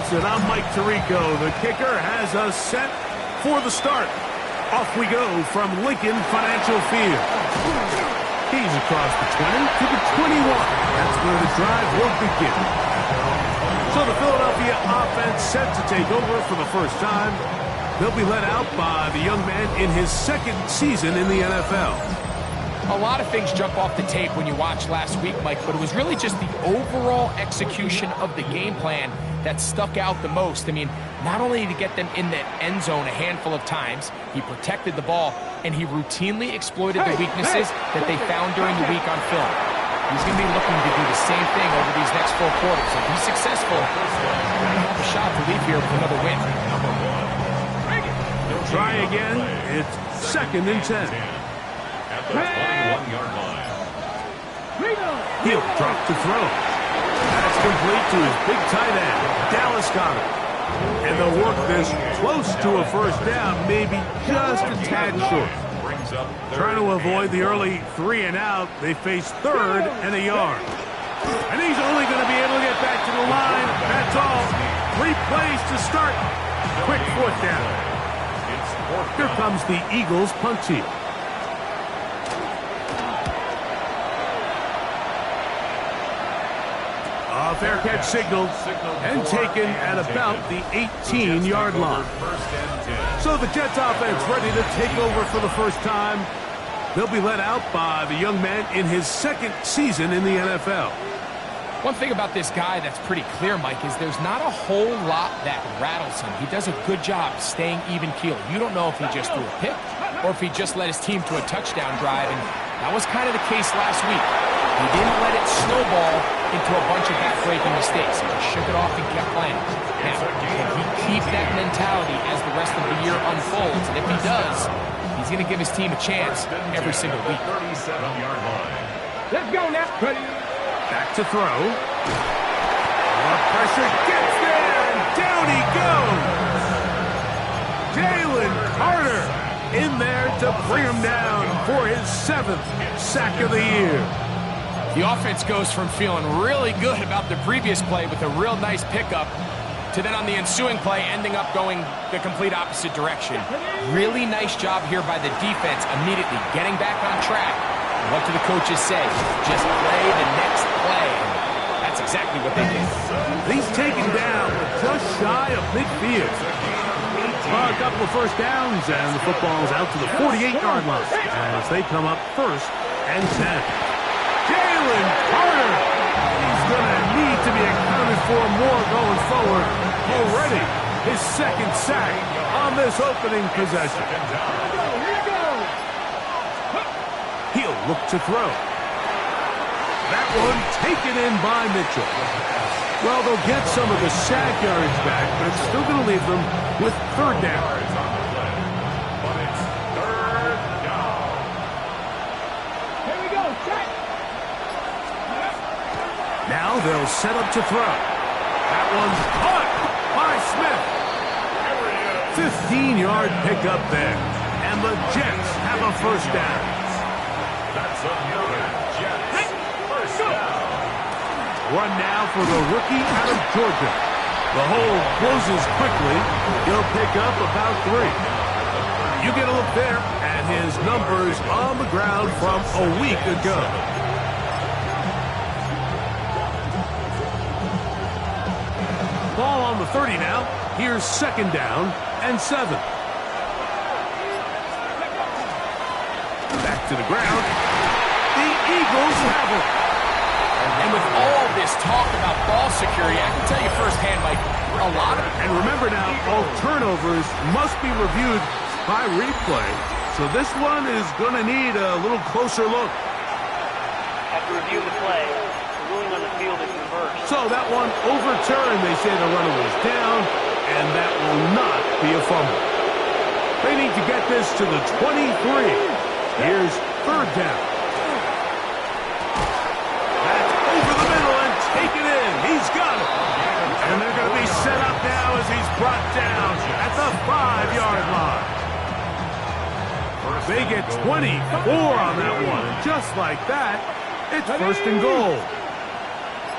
Fields, and I'm Mike Tirico. The kicker has us set for the start. Off we go from Lincoln Financial Field. He's across the 20 to the 21. That's where the drive will begin. So the Philadelphia offense set to take over for the first time. They'll be led out by the young man in his second season in the NFL. A lot of things jump off the tape when you watch last week, Mike, but it was really just the overall execution of the game plan that stuck out the most. I mean, not only did he get them in the end zone a handful of times, he protected the ball, and he routinely exploited the weaknesses that they found during the week on film. He's going to be looking to do the same thing over these next 4 quarters. If he's successful, he's going to have a shot to leave here with another win. Try again. It's 2nd and 10. At the 21-yard line. He'll drop to throw. That's complete to his big tight end, Dallas Goedert. And they'll work this close to a first down, maybe just a tad short. Trying to avoid the early 3 and out, they face 3rd and a yard. And he's only going to be able to get back to the line. That's all. 3 plays to start. Quick 4th down. Here comes the Eagles punt team. A fair catch signaled and taken at about the 18-yard line. So the Jets offense ready to take over for the first time. They'll be led out by the young man in his second season in the NFL. One thing about this guy that's pretty clear, Mike, is there's not a whole lot that rattles him. He does a good job staying even-keeled. You don't know if he just threw a pick or if he just led his team to a touchdown drive, and that was kind of the case last week. He didn't let it snowball into a bunch of back-breaking mistakes. He just shook it off and kept playing. Now, can he keep that mentality as the rest of the year unfolds? And if he does, he's going to give his team a chance every single week. 37-yard line. Let's go now. Back to throw. The pressure gets there, and down he goes. Jalen Carter in there to bring him down for his 7th sack of the year. The offense goes from feeling really good about the previous play with a real nice pickup to then on the ensuing play ending up going the complete opposite direction. Really nice job here by the defense immediately getting back on track. And what do the coaches say? Just play the next play. And that's exactly what they did. He's taken down just shy of midfield. A couple of first downs, and the football's out to the 48-yard line as they come up 1st and 10. Jalen Carter, he's going to need to be accounted for more going forward. Already his 2nd sack on this opening possession. He'll look to throw. That one taken in by Mitchell. Well, they'll get some of the sack yards back, but it's still going to leave them with 3rd down. But it's 3rd down. Here we go. Check. Now they'll set up to throw. That one's caught by Smith. 15-yard pickup there. And the Jets have a first down. That's another Jets first down. Run now for the rookie out of Georgia. The hole closes quickly. He'll pick up about 3. You get a look there at his numbers on the ground from a week ago. Ball on the 30 now. Here's 2nd down and 7. Back to the ground. The Eagles have it. And with all this talk about ball security, I can tell you firsthand, Mike, a lot of it. And remember now, all turnovers must be reviewed by replay. So this one is going to need a little closer look. After review the play, the ruling on the field is reversed. So that one overturned. They say the runner was down, and that will not be a fumble. They need to get this to the 23. Here's 3rd down. That's over the middle and taken in. He's got it. And they're going to be set up now as he's brought down at the 5-yard line. They get 24 on that one. Just like that, it's 1st and goal.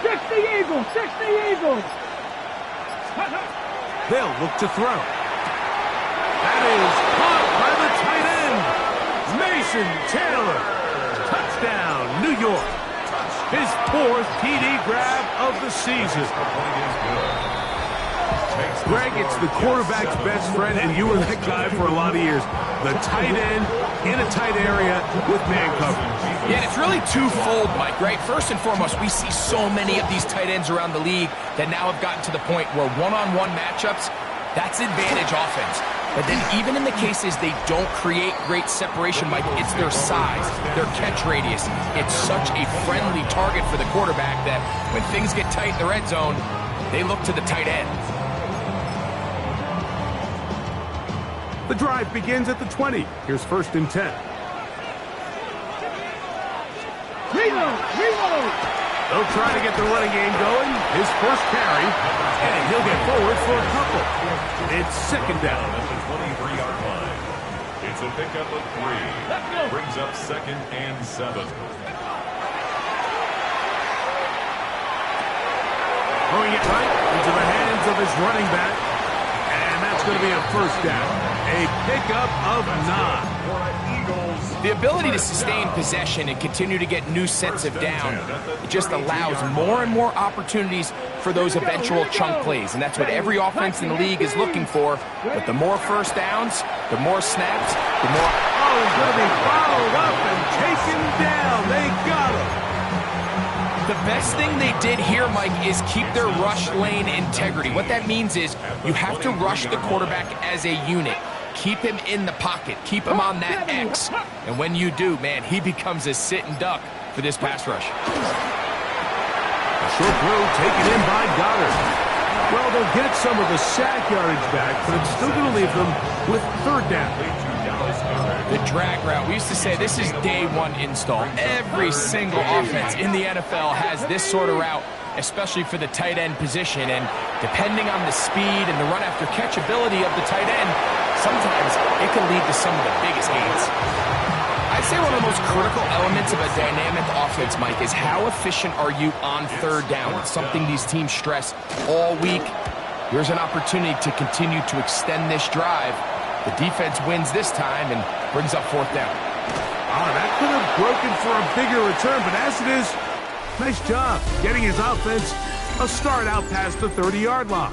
60 Eagles. 60 Eagles. They'll look to throw. That is caught by the tight end, Mason Taylor. Touchdown, New York. His 4th TD grab of the season. Greg, it's the quarterback's best friend, and you were that guy for a lot of years. The tight end in a tight area with man coverage. Yeah, and it's really twofold, Mike, right? First and foremost, we see so many of these tight ends around the league that now have gotten to the point where one-on-one matchups, that's advantage offense. But then even in the cases they don't create great separation, Mike, it's their size, their catch radius. It's such a friendly target for the quarterback that when things get tight in the red zone, they look to the tight end. The drive begins at the 20. Here's 1st and 10. Reload! They'll try to get the running game going. His first carry, and he'll get forward for a couple. It's 2nd down. At the 23-yard line. It's a pickup of 3. Brings up 2nd and 7. Throwing it right into the hands of his running back. And that's going to be a 1st down. A pickup of 9. The ability to sustain possession and continue to get new sets of down, it just allows more and more opportunities for those eventual chunk plays. And that's what every offense in the league is looking for. But the more 1st downs, the more snaps, the more... Oh, he's going to be followed up and taken down. They got him. The best thing they did here, Mike, is keep their rush lane integrity. What that means is you have to rush the quarterback as a unit. Keep him in the pocket. Keep him on that X. And when you do, man, he becomes a sit and duck for this pass rush. A short throw taken in by Goddard. Well, they'll get some of the sack yardage back, but it's still going to leave them with 3rd down. The drag route. We used to say this is day 1 install. Every single offense in the NFL has this sort of route, especially for the tight end position. And depending on the speed and the run-after-catch ability of the tight end, sometimes it can lead to some of the biggest gains. I'd say one of the most critical elements of a dynamic offense, Mike, is how efficient are you on 3rd down? It's something these teams stress all week. Here's an opportunity to continue to extend this drive. The defense wins this time and brings up 4th down. Oh, that could have broken for a bigger return, but as it is, nice job getting his offense a start out past the 30-yard line.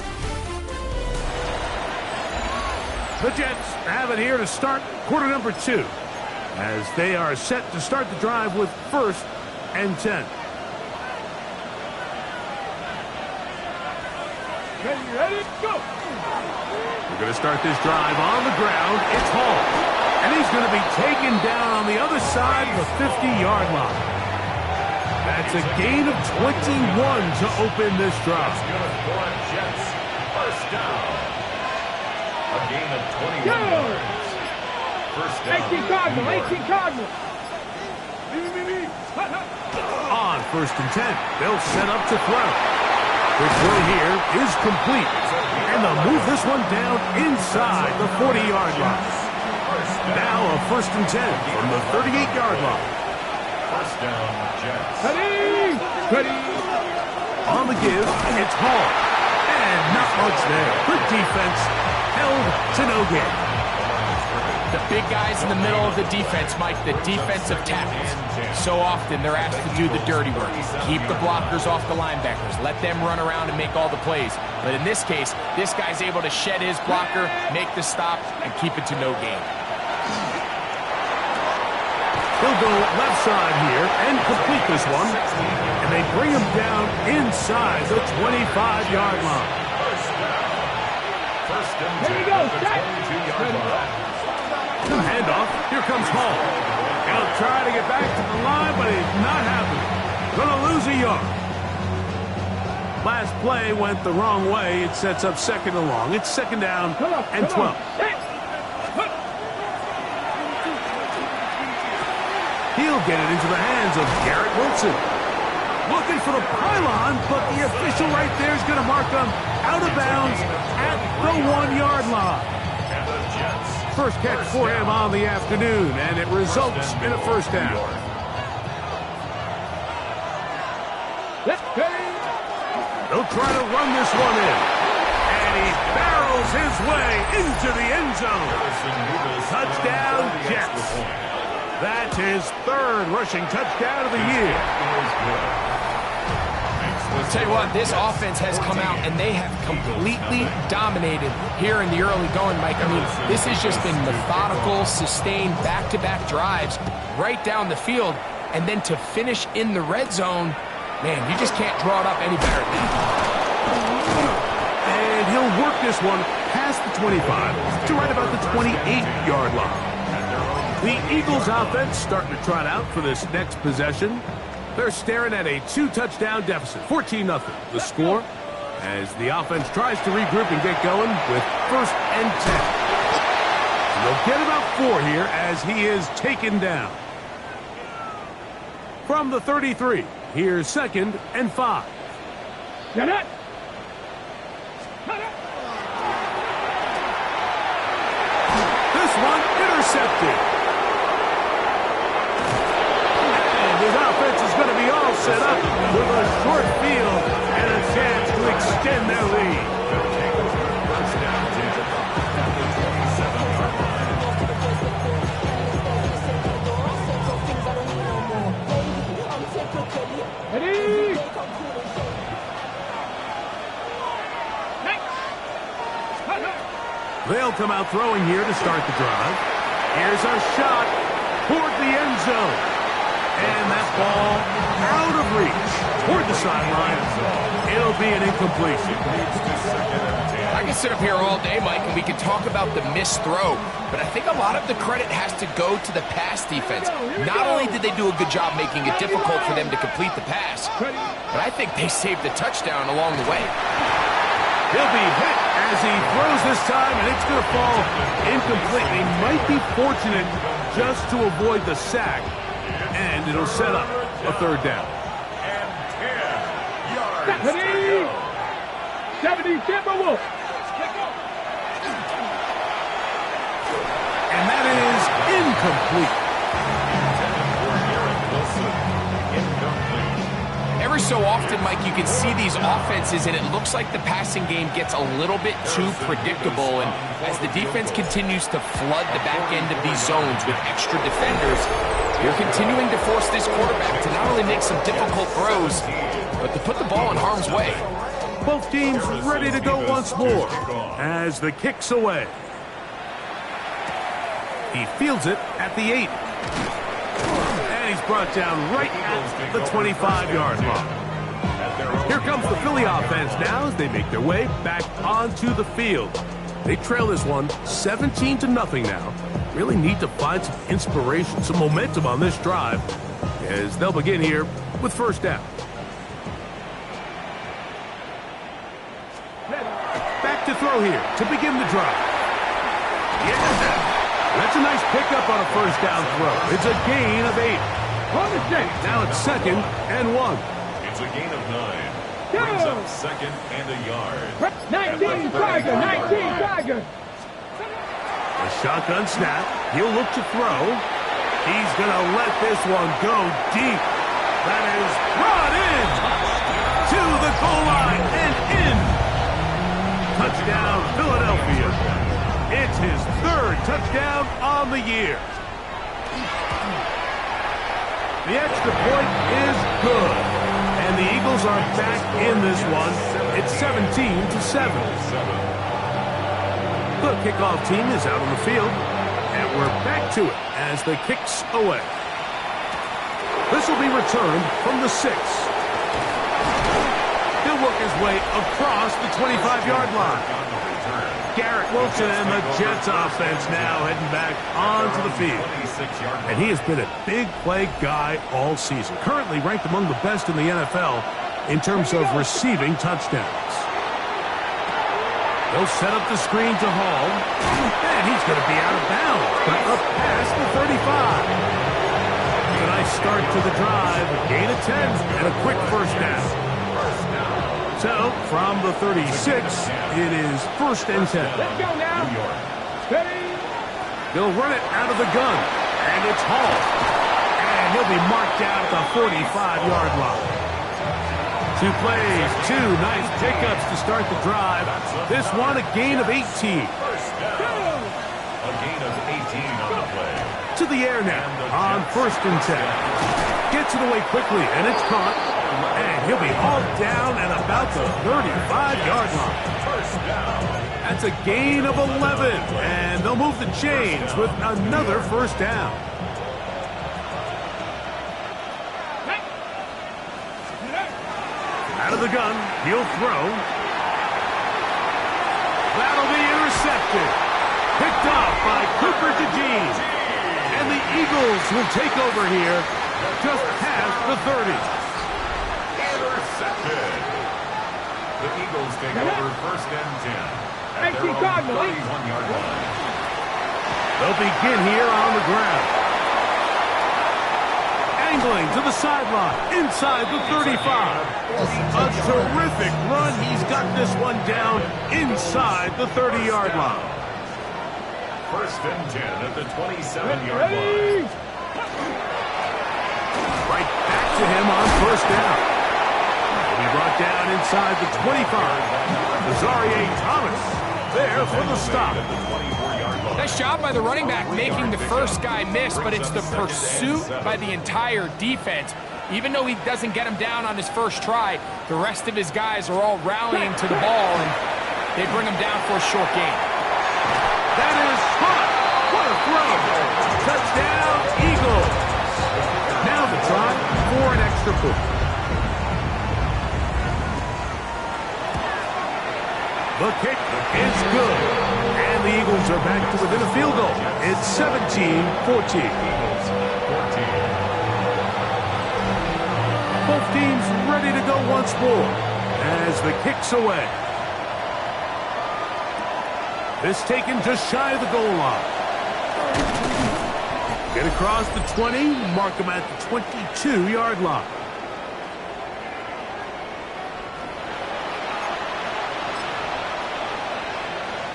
The Jets have it here to start quarter number 2, as they are set to start the drive with 1st and 10. Ready, go! We're going to start this drive on the ground. It's Hall. And he's going to be taken down on the other side of the 50-yard line. That's a gain of 21 to open this drive. That's good for Jets. 1st down. A gain of 21 yards. 1st down. 18 Cardinal. On 1st and 10, they'll set up to throw. The throw here is complete. And they'll move this one down inside the 40-yard line. Now a 1st and 10 from the 38-yard line. 1st down, Jets. Ready! On the give, it's Hall. And not much there. Good defense, held to no gain. The big guys in the middle of the defense, Mike, the defensive tackles. So often they're asked to do the dirty work. Keep the blockers off the linebackers. Let them run around and make all the plays. But in this case, this guy's able to shed his blocker, make the stop, and keep it to no gain. He'll go left side here and complete this one. And they bring him down inside the 25-yard line. First and 10 Here we go, at the set. 22-yard line. Handoff. Here comes Hall. He'll try to get back to the line, but he's not happening. Gonna lose a yard. Last play went the wrong way. It sets up 2nd and long. It's 2nd down and 12. He'll get it into the hands of Garrett Wilson. Looking for the pylon, but the official right there is going to mark him out of bounds at the 1-yard line. First catch for him on the afternoon, and it results in a 1st down. They'll try to run this one in. And he barrels his way into the end zone. Touchdown, Jets. That's his third rushing touchdown of the year. I'll tell you what, this offense has come out and they have completely dominated here in the early going, Mike. I mean, this has just been methodical, sustained, back-to-back drives right down the field. And then to finish in the red zone, man, you just can't draw it up any better than that. And he'll work this one past the 25 to right about the 28-yard line. The Eagles offense starting to trot out for this next possession. They're staring at a 2-touchdown deficit, 14-0. The score as the offense tries to regroup and get going with 1st and 10. And they'll get about 4 here as he is taken down. From the 33, here's 2nd and 5. Get it. This one intercepted. His offense is going to be all set up with a short field and a chance to extend their lead. Ready. They'll come out throwing here to start the drive. Here's a shot toward the end zone. And that ball out of reach toward the sideline. It'll be an incompletion. I can sit up here all day, Mike, and we can talk about the missed throw, but I think a lot of the credit has to go to the pass defense. Not only did they do a good job making it difficult for them to complete the pass, but I think they saved the touchdown along the way. He'll be hit as he throws this time, and it's going to fall incomplete. They might be fortunate just to avoid the sack. And it'll set up a 3rd down. And 10 yards. 70 Timberwolves. And that is incomplete. Every so often, Mike, you can see these offenses, and it looks like the passing game gets a little bit too predictable. And as the defense continues to flood the back end of these zones with extra defenders, you're continuing to force this quarterback to not only make some difficult throws, but to put the ball in harm's way. Both teams ready to go once more as the kick's away. He fields it at the 8. And he's brought down right at the 25-yard line. Here comes the Philly offense now as they make their way back onto the field. They trail this one 17-0 now. Really need to find some inspiration, some momentum on this drive as they'll begin here with 1st down. Back to throw here to begin the drive. That's a nice pickup on a 1st down throw. It's a gain of 8. Now it's 2nd and 1. It's a gain of 9. Brings up 2nd and a yard. 19 Tiger, 19 Tiger. A shotgun snap. He'll look to throw. He's going to let this one go deep. That is brought in to the goal line and in. Touchdown, Philadelphia. It's his 3rd touchdown on the year. The extra point is good. And the Eagles are back in this one. It's 17-7. The kickoff team is out on the field, and we're back to it as the kick's away. This will be returned from the 6. He'll work his way across the 25-yard line. Garrett Wilson and the Jets offense now heading back onto the field. And he has been a big play guy all season, currently ranked among the best in the NFL in terms of receiving touchdowns. They'll set up the screen to Hall, and he's going to be out of bounds, but up past the 35. A nice start to the drive, a gain of 10, and a quick 1st down. So, from the 36, it is 1st and 10. Let's go now. Ready. They'll run it out of the gun, and it's Hall. And he'll be marked out at the 45-yard line. 2 plays, 2 nice pickups to start the drive. This one, a gain of 18. First down. A gain of 18 on the play. To the air now on 1st and 10. Gets it away quickly, and it's caught. And he'll be hauled down at about the 35-yard line. First down. That's a gain of 11, and they'll move the chains with another 1st down. Out of the gun, he'll throw. That'll be intercepted. Picked off by Cooper DeJean. And the Eagles will take over here just past the 30. Intercepted. The Eagles take over 1st and 10 at their own 31-yard line. They'll begin here on the ground. Angling to the sideline, inside the 35. A terrific run. He's got this one down inside the 30-yard line. 1st and 10 at the 27-yard line. Right back to him on 1st down. He'll be brought down inside the 25. Rosario Thomas there for the stop. Nice job by the running back making the first guy miss, but it's the pursuit by the entire defense. Even though he doesn't get him down on his first try, the rest of his guys are all rallying to the ball, and they bring him down for a short gain. That is hot. What a throw. Touchdown, Eagles. Now the try for an extra point. The kick is good. And the Eagles are back to within a field goal. It's 17-14. Both teams ready to go once more as the kick's away. This taken just shy of the goal line. Get across the 20, mark him at the 22-yard line.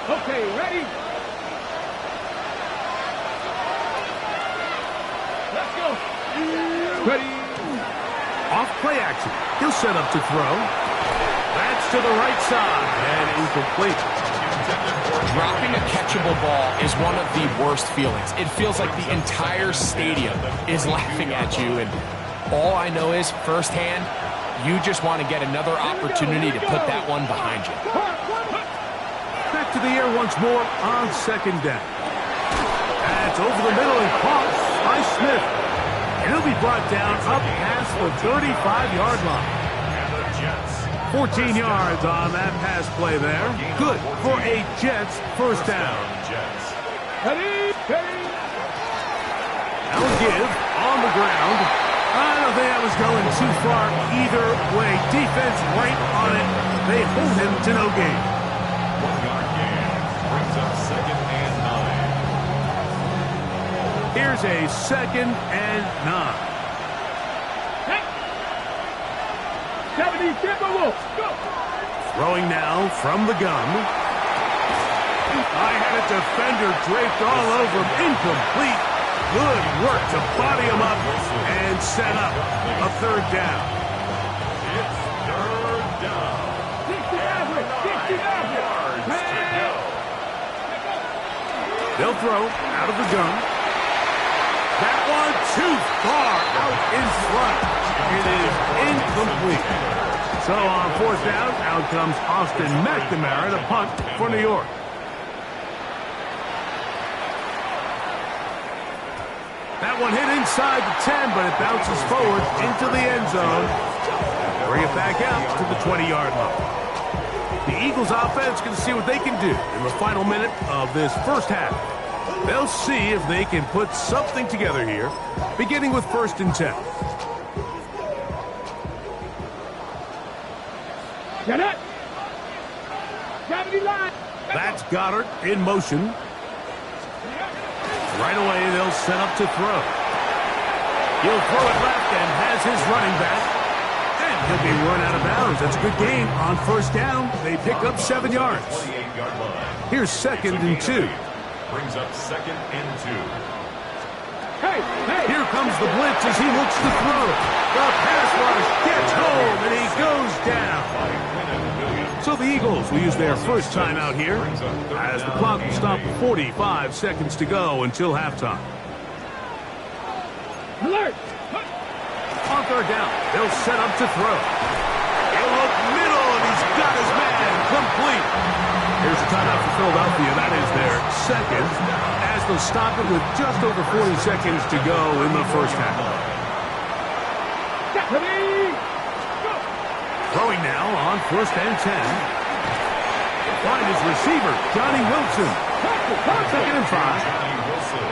Okay, ready? Let's go. Ready? Off play action. He'll set up to throw. That's to the right side and incomplete. Dropping a catchable ball is one of the worst feelings. It feels like the entire stadium is laughing at you, and all I know is firsthand, you just want to get another opportunity to put that one behind you. Back to the air once more on 2nd down. That's over the middle and caught by Smith. And he'll be brought down up past the 35-yard line. 14 yards on that pass play there. Good for a Jets 1st down. Ready? Now a give on the ground. I don't think that was going too far either way. Defense right on it. They hold him to no gain. 1-yard gain brings up 2nd and 9. Here's a 2nd and 9. 70 Timberwolves. Go. Throwing now from the gun. I had a defender draped all over him. Incomplete. Good work to body him up and set up a 3rd down. It's 3rd down. 60 average. 60 average. They'll throw out of the gun. That one too far out in front. It is incomplete. So on 4th down, out comes Austin McNamara to punt for New York. That one hit inside the 10, but it bounces forward into the end zone. Bring it back out to the 20-yard line. The Eagles offense can see what they can do in the final minute of this 1st half. They'll see if they can put something together here, beginning with 1st and 10. Get it. Gravity line. That's Goddard in motion. Right away, they'll set up to throw. He'll throw it left and has his running back. And he'll be run out of bounds. That's a good gain on 1st down. They pick up 7 yards. 28-yard line. Here's 2nd and 2. Brings up 2nd and 2. Hey, hey. Here comes the blitz as he looks to throw. The pass rush gets home, and he goes down. So the Eagles will use their first timeout here as the clock will stop with 45 seconds to go until halftime. Alert. On third down, they'll set up to throw. He'll look middle, and he's got his man complete. Here's a timeout for Philadelphia. That is their second, as they'll stop it with just over 40 seconds to go in the first half. Ready. Go. Throwing now on first and 10. Find his receiver, Johnny Wilson. Second and 5. Johnny Wilson.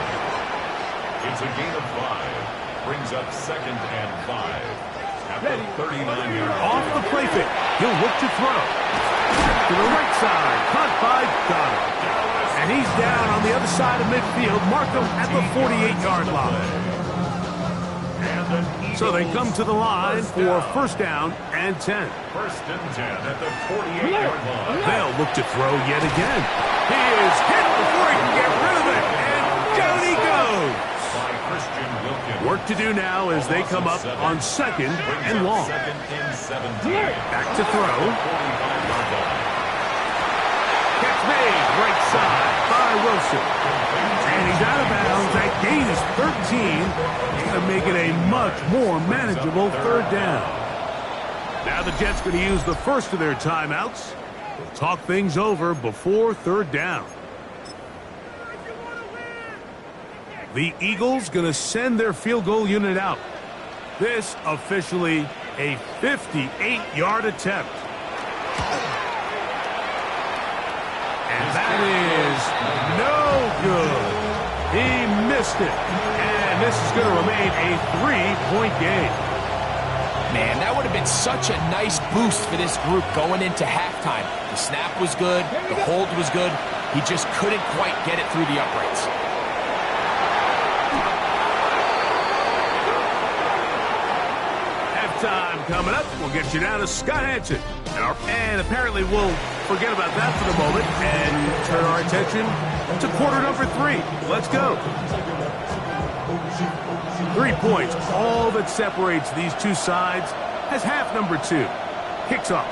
It's a gain of 5. Brings up second and 5. At the 39-yard line. Off the play fake. He'll look to throw. To the right side. Caught by Goddard. And he's down on the other side of midfield. Mark him at the 48-yard line. So they come to the line for first down and 10. First and 10 at the 48-yard line. They'll look to throw yet again. He is hit before he can get rid of it. And down he goes. By Christian Wilkins. Work to do now as they come up on second and long. Second and 17. Back to throw. 45-yard line. Catch made right side by Wilson. And he's out of bounds. That gain is 13. Going to make it a much more manageable third down. Now the Jets going to use the first of their timeouts. They'll talk things over before third down. The Eagles going to send their field goal unit out. This officially a 58-yard attempt. And that is no good. He missed it. And this is going to remain a 3-point game. Man, that would have been such a nice boost for this group going into halftime. The snap was good. The hold was good. He just couldn't quite get it through the uprights. Halftime coming up. We'll get you down to Scott Hansen. And apparently we'll forget about that for the moment and turn our attention to quarter number 3. Let's go. 3 points, all that separates these two sides as half number 2 kicks off.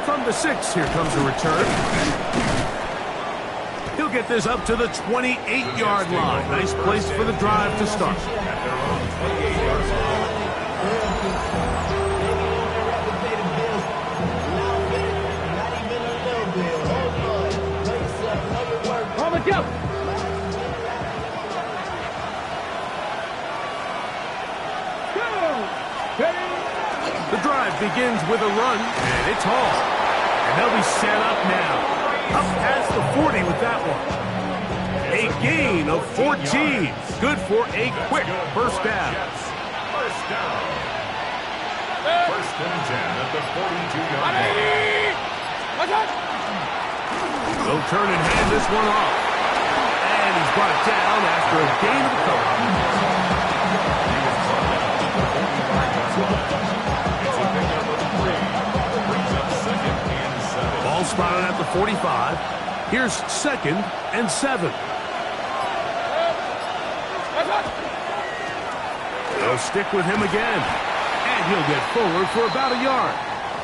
From the 6, here comes a return. He'll get this up to the 28-yard line. Nice place for the drive to start. Go. The drive begins with a run, and it's Hall. And they'll be set up now. Up past the 40 with that one. A gain of 14. Good for a quick first down. First down. First and 10 at the 42-yard line. They'll turn and hand this one off. And he's brought down after a gain of a couple. Ball spotted at the 45. Here's second and 7. They'll stick with him again. And he'll get forward for about a yard.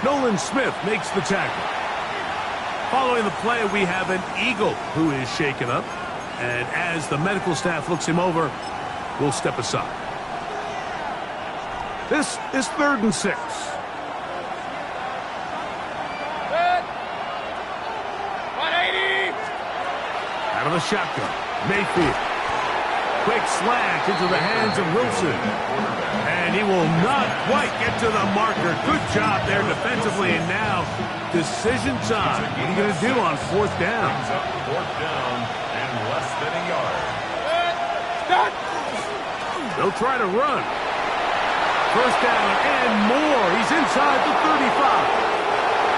Nolan Smith makes the tackle. Following the play, we have an Eagle who is shaken up. And as the medical staff looks him over, we'll step aside. This is 3rd and 6. Out of the shotgun, Mayfield. Quick slant into the hands of Wilson. And he will not quite get to the marker. Good job there defensively. And now, decision time. What are you going to do on 4th down? Fourth down and less than a yard. They'll try to run. First down and more. He's inside the 35.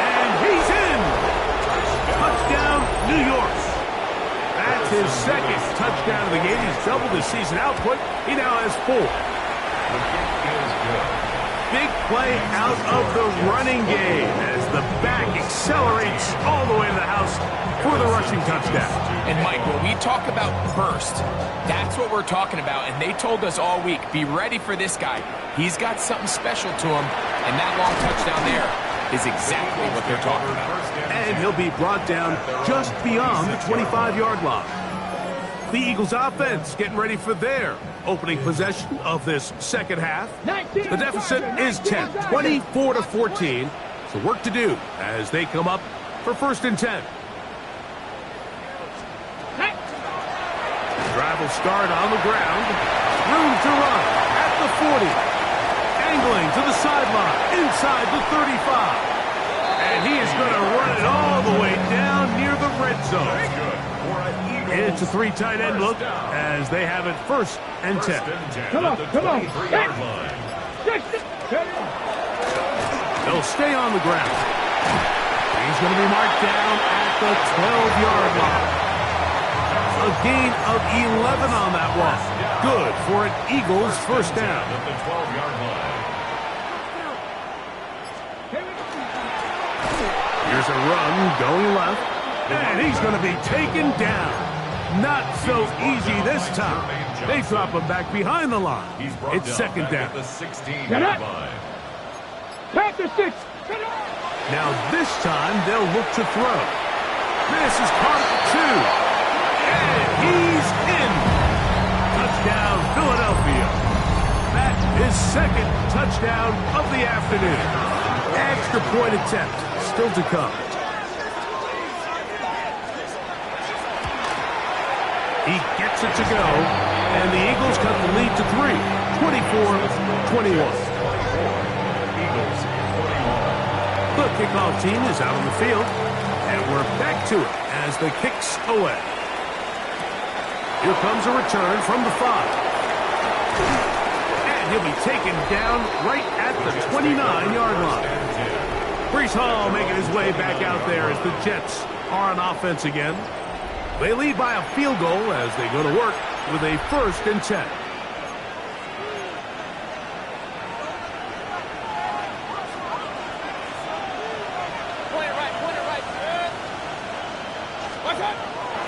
And he's in. Touchdown, New York. That's his second touchdown of the game. He's doubled his season output. He now has 4. The kick is good. Big play out of the running game as the back accelerates all the way to the house for the rushing touchdown. And Mike, when we talk about burst, That's what we're talking about, and they told us all week, be ready for this guy. He's got something special to him, and that long touchdown there is exactly what they're talking about. And he'll be brought down just beyond the 25-yard line. The Eagles offense getting ready for their opening possession of this second half. The deficit is 10, 24-14. So work to do as they come up for 1st and 10. Drive will start on the ground. Room to run at the 40. Angling to the sideline inside the 35. And he is going to run it all the way down near the red zone. It's a 3 tight end look as they have it 1st and 10. Come on. They'll stay on the ground. He's going to be marked down at the 12-yard line. A gain of 11 on that one. Good for an Eagles 1st down. At the 12-yard line. Here's a run going left. And he's going to be taken down. Not so easy this time. They drop him back behind the line. It's 2nd down. At the 16-yard line. Panther 6. Now this time they'll look to throw. This is caught at 2. And he's in. Touchdown, Philadelphia. That is 2nd touchdown of the afternoon. Extra point attempt still to come. He gets it to go, and the Eagles cut the lead to 3, 24-21. Eagles 21. The kickoff team is out on the field, and we're back to it as the kicks away. Here comes a return from the 5. And he'll be taken down right at the 29-yard line. Breece Hall making his way back out there as the Jets are on offense again. They lead by a field goal as they go to work with a 1st and 10.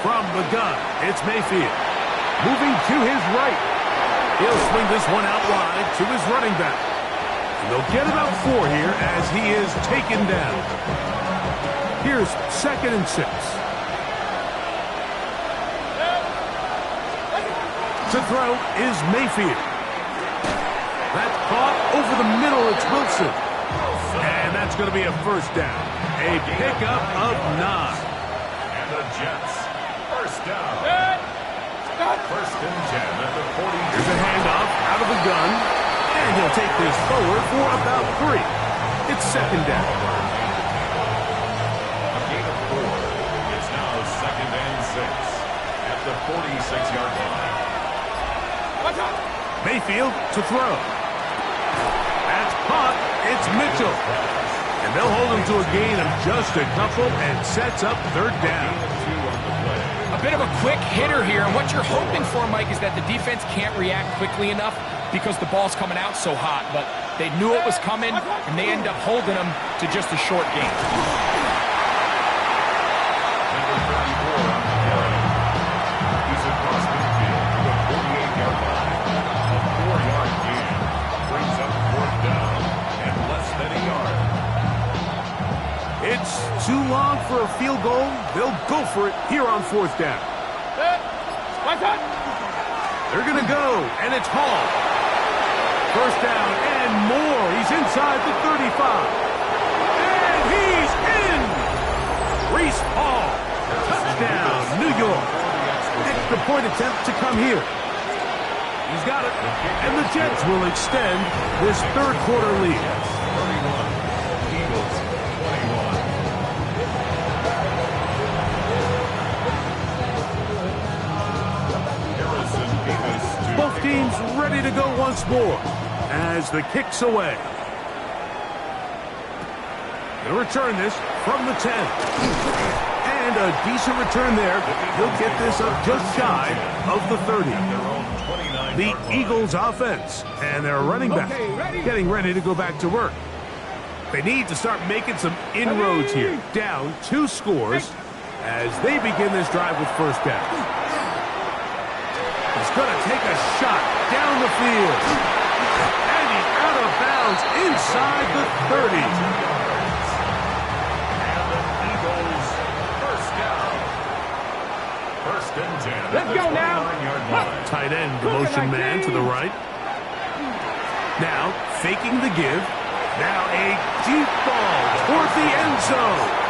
From the gun, it's Mayfield. Moving to his right. He'll swing this one out wide to his running back. And they'll get about 4 here as he is taken down. Here's 2nd and 6. To throw is Mayfield. That's caught over the middle. It's Wilson. And that's going to be a 1st down. A pickup of 9. And the Jets. 1st down. 1st and 10 at the 40. Here's a handoff out of the gun. And he'll take this forward for about 3. It's 2nd down. A gain of 4. It's now 2nd and 6 at the 46-yard line. Mayfield to throw. That's caught. It's Mitchell. And they'll hold him to a gain of just a couple and sets up 3rd down. A bit of a quick hitter here, and what you're hoping for, Mike, is that the defense can't react quickly enough because the ball's coming out so hot, but they knew it was coming, and they end up holding them to just a short gain. Number 34 on the play. He's across midfield to the 48-yard line. A 4-yard gain brings up 4th down and less than a yard. It's too long for a field goal. They'll go for it here on 4th down. They're going to go, and it's Hall. 1st down and more. He's inside the 35. And he's in! Breece Hall. Touchdown, New York. Extra point attempt to come here. He's got it. And the Jets will extend this 3rd quarter lead. 31. Eagles 21. Both teams ready to go once more as the kick's away. They'll return this from the 10. And a decent return there. He'll get this up just shy of the 30. The Eagles offense and their running back getting ready to go back to work. They need to start making some inroads here. Down 2 scores as they begin this drive with 1st down. He's going to take a shot down the field. And he's out of bounds inside the 30. And the Eagles first down. First and 10. Let's go now. Tight end motion man to the right. Now faking the give. Now a deep ball toward the end zone.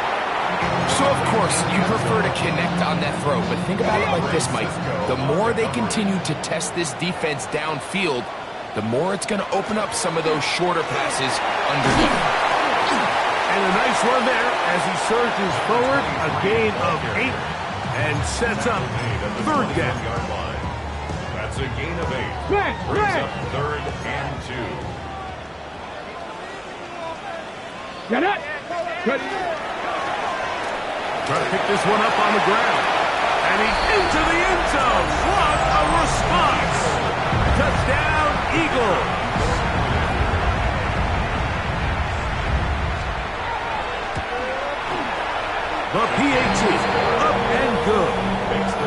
So, of course, you prefer to connect on that throw, but think about it like this, Mike. The more they continue to test this defense downfield, the more it's going to open up some of those shorter passes underneath. And a nice run there as he surges forward, a gain of 8, and sets up third down. That's a gain of 8. Brings up third and 2. Get it. Good. Trying to pick this one up on the ground. And he's into the end zone. What a response. Touchdown, Eagles. The PAT up and good.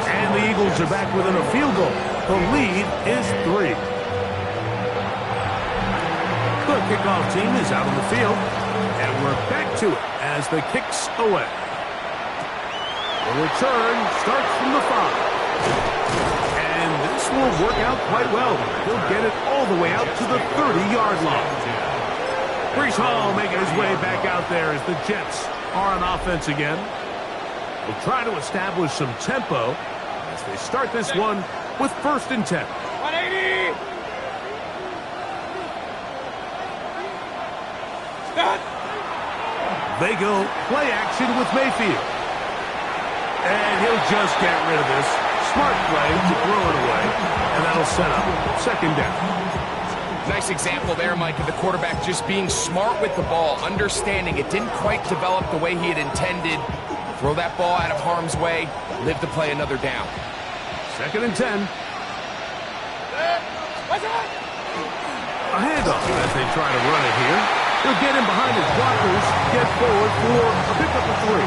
And the Eagles are back within a field goal. The lead is 3. The kickoff team is out on the field. And we're back to it as the kick's away. The return starts from the 5. And this will work out quite well. He'll get it all the way out to the 30-yard line. Breece Hall making his way back out there as the Jets are on offense again. We'll try to establish some tempo as they start this one with first and 10. 180. Start. They go play action with Mayfield. And he'll just get rid of this. Smart play to throw it away. And that'll set up second down. Nice example there, Mike, of the quarterback just being smart with the ball, understanding it didn't quite develop the way he had intended. Throw that ball out of harm's way, live to play another down. Second and 10. A handoff as they try to run it here. He'll get in behind his blockers, get forward for a pickup of 3.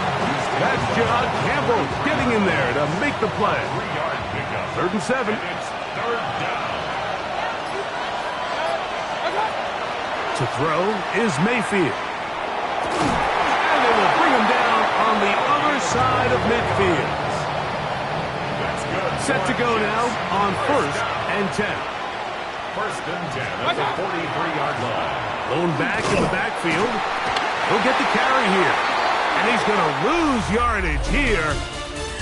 That's John Campbell getting in there to make the play. 3-yard pickup. Third and 7. And it's third down. To throw is Mayfield. And they will bring him down on the other side of midfield. That's good. Set to go now on first and 10. First and 10 at the 43-yard line. Lone back in the backfield. He'll get the carry here. And he's going to lose yardage here.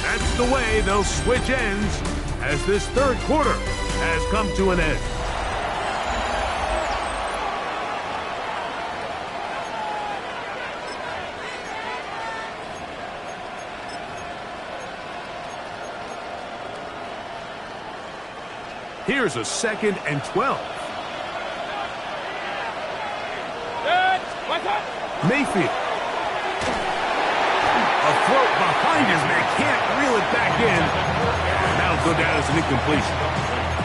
That's the way they'll switch ends as this third quarter has come to an end. Here's a second and 12. Mayfield. A throw behind his man. Can't reel it back in. That'll go down as an incompletion.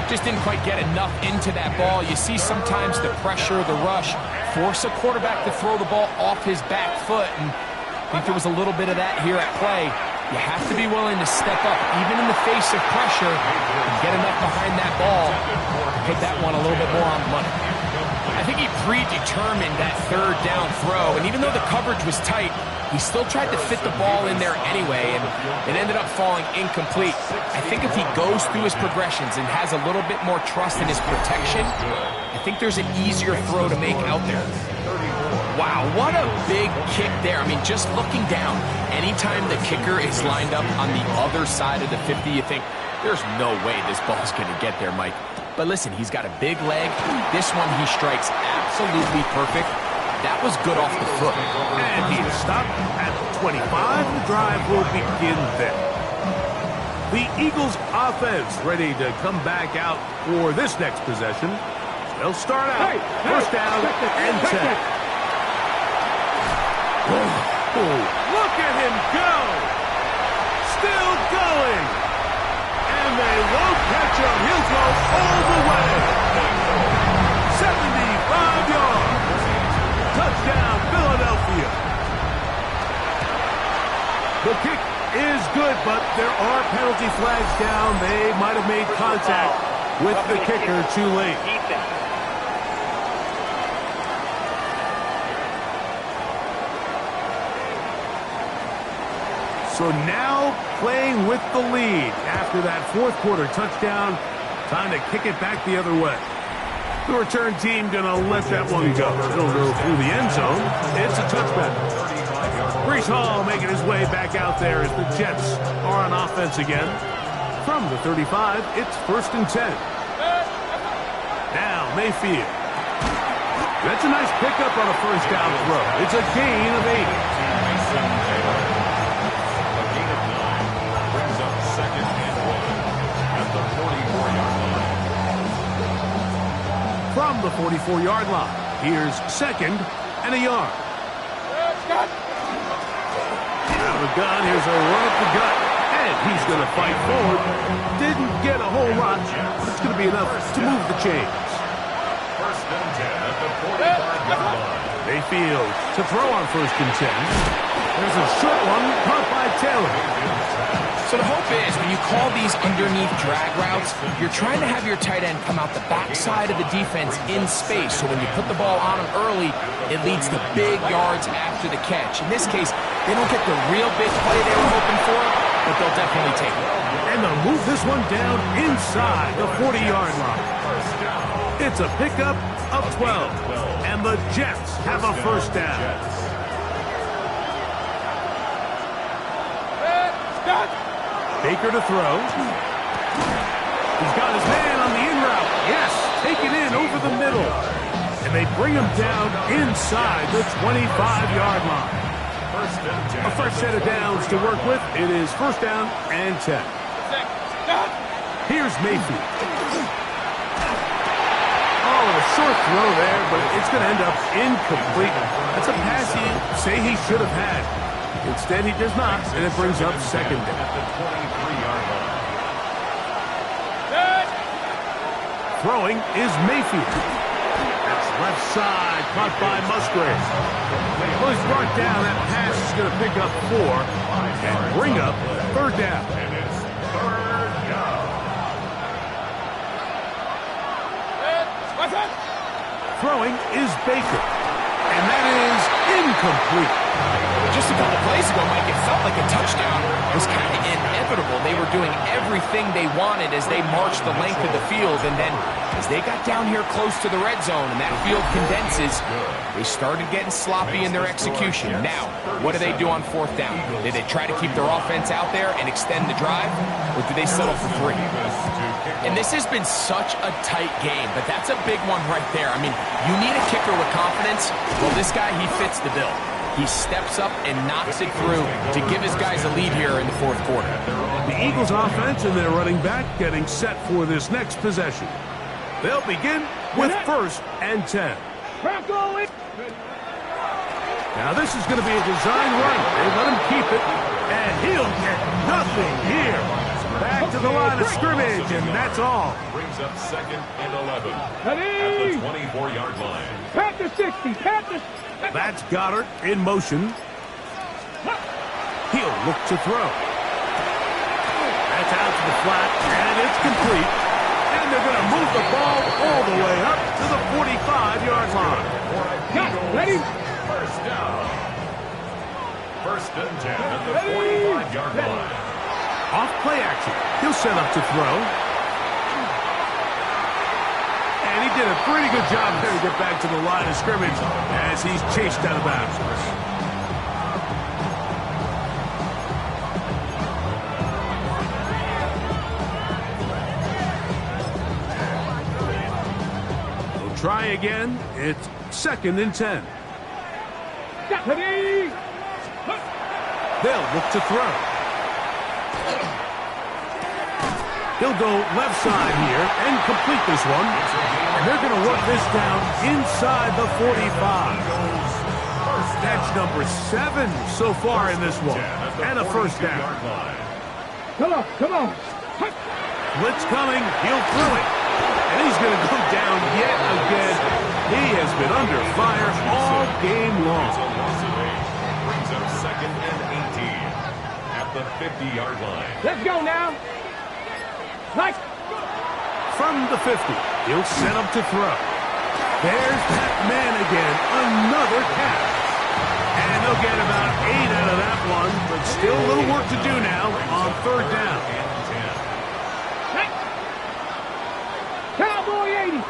Just didn't quite get enough into that ball. You see sometimes the pressure, the rush, force a quarterback to throw the ball off his back foot. And I think there was a little bit of that here at play. You have to be willing to step up, even in the face of pressure, and get enough behind that ball to put that one a little bit more on the money. I think he predetermined that third down throw, and even though the coverage was tight, he still tried to fit the ball in there anyway, and it ended up falling incomplete. I think if he goes through his progressions and has a little bit more trust in his protection, I think there's an easier throw to make out there. Wow, what a big kick there. I mean, just looking down, anytime the kicker is lined up on the other side of the 50, you think, there's no way this ball's going to get there, Mike. But listen, he's got a big leg. This one he strikes absolutely perfect. That was good off the foot. And he's stopped at the 25. The drive will begin there. The Eagles offense ready to come back out for this next possession. They'll start out first down and 10. Oh, look at him go! Still going! And they won't catch him. He'll go all the way. 75 yards. Touchdown, Philadelphia. The kick is good, but there are penalty flags touchdown. They might have made contact with the kicker too late. Defense. So now playing with the lead after that fourth quarter touchdown. Time to kick it back the other way. The return team going to let that one go. It'll go through the end zone. It's a touchback. Breece Hall making his way back out there as the Jets are on offense again. From the 35, it's 1st and 10. Now Mayfield. That's a nice pickup on a first down throw. It's a gain of 8. A gain of 9 brings up 2nd and 1 at the 44-yard line. From the 44-yard line, here's 2nd and a yard. Out of the gun, here's a run up the gut, and he's going to fight forward. Didn't get a whole lot, but it's going to be enough to move the chains. 1st and 10 at the 45-yard line. Mayfield to throw on 1st and 10. There's a short one caught by Taylor. So the hope is when you call these underneath drag routes, you're trying to have your tight end come out the backside of the defense in space. So when you put the ball on him early, it leads to big yards after the catch. In this case, they don't get the real big play they were hoping for, but they'll definitely take it. And they'll move this one down inside the 40-yard line. It's a pickup of 12, and the Jets have a first down. Baker to throw. He's got his man on the in route. Yes, taken in over the middle. And they bring him down inside the 25-yard line. A fresh set of downs to work with. It is 1st down and 10. Here's Mayfield. Oh, a short throw there, but it's going to end up incomplete. That's a pass you say he should have had. Instead, he does not, and it brings up 2nd down. At the 23-yard line. Throwing is Mayfield. That's left side, caught by Musgrave. Well, he's brought down. That pass is going to pick up 4 and bring up 3rd down. And it's 3rd down. Throwing is Baker. And that is incomplete. Just a couple plays ago, Mike, it felt like a touchdown was kind of inevitable. They were doing everything they wanted as they marched the length of the field, and then as they got down here close to the red zone and that field condenses, they started getting sloppy in their execution. Now, what do they do on 4th down? Do they try to keep their offense out there and extend the drive, or do they settle for 3? And this has been such a tight game, but that's a big one right there. I mean, you need a kicker with confidence. Well, this guy, he fits the bill. He steps up and knocks it through to give his guys a lead here in the 4th quarter. The Eagles offense and their running back getting set for this next possession. They'll begin with 1st and 10. Now this is going to be a design run. They let him keep it, and he'll get nothing here. Back to the line of scrimmage, and that's all. Brings up 2nd and 11 at the 24-yard line. Pat the 60. Pat the... That's Goddard in motion. He'll look to throw. That's out to the flat, and it's complete. And they're going to move the ball all the way up to the 45-yard line. Ready? 1st down. 1st and 10 at the 45-yard line. Off play action. He'll set up to throw. And he did a pretty good job there to get back to the line of scrimmage as he's chased out of bounds. They'll try again. It's 2nd and 10. They'll look to throw. He'll go left side here and complete this one. They're going to work this down inside the 45. That's number 7 so far in this one. And a 1st down. Come on. Blitz coming. He'll throw it. And he's going to go down yet again. He has been under fire all game long. Brings up 2nd and 18 at the 50-yard line. Let's go now. Nice. From the 50, he'll set up to throw. There's that man again, another catch. And they'll get about 8 out of that one, but still a little work to do now on third down. Cowboy 80.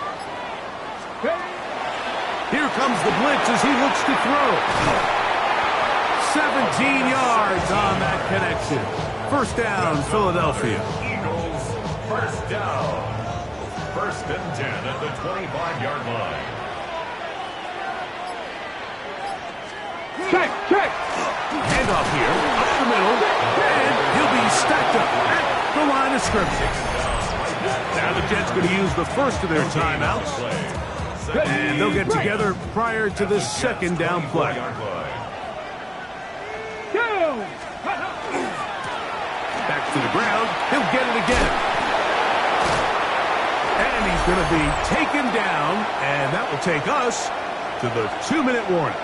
Here comes the blitz as he looks to throw. 17 yards on that connection. First down, Philadelphia. Eagles, first down. First and 10 at the 25-yard line. Check. Handoff here, up the middle, and he'll be stacked up at the line of scrimmage. Now the Jets going to use the first of their timeouts, and they'll get together prior to the second down play. Back to the ground, he'll get it again. And he's going to be taken down, and that will take us to the 2-minute warning.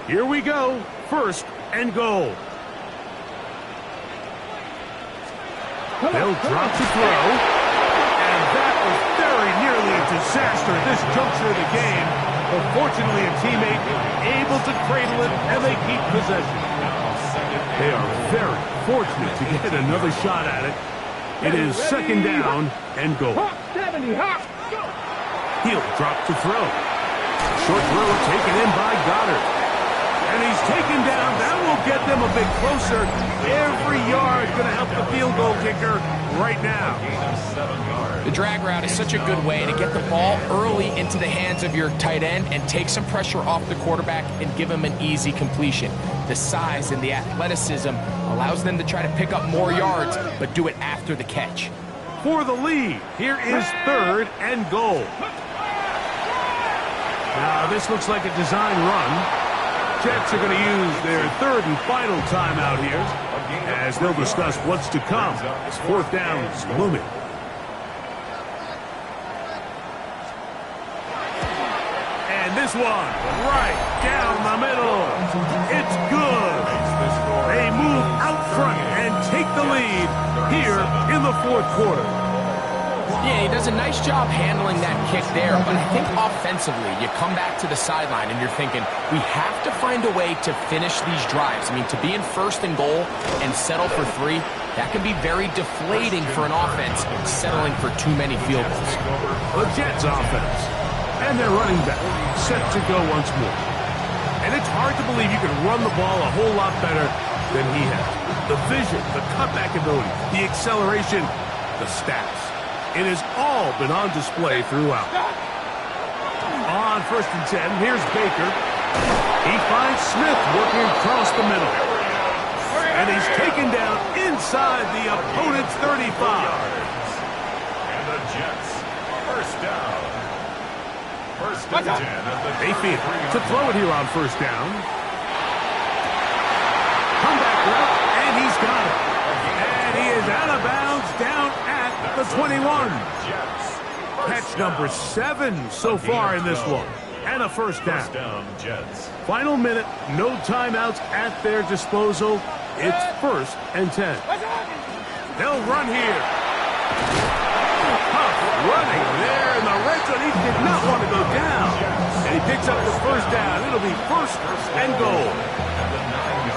Here we go, first and goal. They'll drop to throw, and that was very nearly a disaster at this juncture of the game. But fortunately, a teammate able to cradle it, and they keep possession. They are very fortunate to get another shot at it. It is second down and goal. 70, hop. He'll drop to throw. Short throw taken in by Goddard. And he's taken down. That will get them a bit closer. Every yard going to help the field goal kicker right now. The drag route is such a good way to get the ball early into the hands of your tight end and take some pressure off the quarterback and give him an easy completion. The size and the athleticism allows them to try to pick up more yards, but do it after the catch. For the lead, here is third and goal. Now, this looks like a design run. Jets are going to use their third and final timeout here as they'll discuss what's to come as fourth down is looming. And this one right down the middle. It's good. They move out front and take the lead here in the fourth quarter. Yeah, he does a nice job handling that kick there, but I think offensively, you come back to the sideline and you're thinking, we have to find a way to finish these drives. I mean, to be in first and goal and settle for 3, that can be very deflating for an offense, settling for too many field goals. The Jets offense, and their running back set to go once more. And it's hard to believe you can run the ball a whole lot better than he has. The vision, the cutback ability, the acceleration, the stats. It has all been on display throughout. On first and 10, here's Baker. He finds Smith working across the middle. And he's taken down inside the opponent's 35. And the Jets, first down. First and 10 at the Mayfield to throw it here on first down. Comeback route, and he's got it. And he is out of bounds down at the 21. Catch number 7 so far in this one. And a first down. Jets. Final minute, no timeouts at their disposal. It's first and 10. They'll run here. Huff running there in the red zone. He did not want to go down. And he picks up the first down. It'll be first and goal.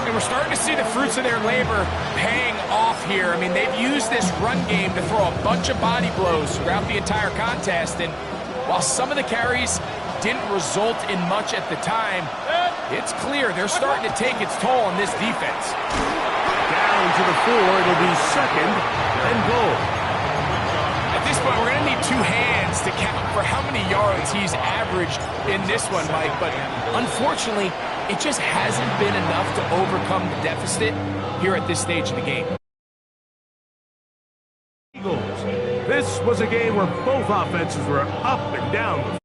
And we're starting to see the fruits of their labor paying off here. I mean, they've used this run game to throw a bunch of body blows throughout the entire contest. And while some of the carries didn't result in much at the time, it's clear they're starting to take its toll on this defense. Down to the 4. It'll be second and goal. At this point, we're going to need 2 hands to count for how many yards he's averaged in this one, Mike. But unfortunately, it just hasn't been enough to overcome the deficit here at this stage of the game. Eagles. This was a game where both offenses were up and down.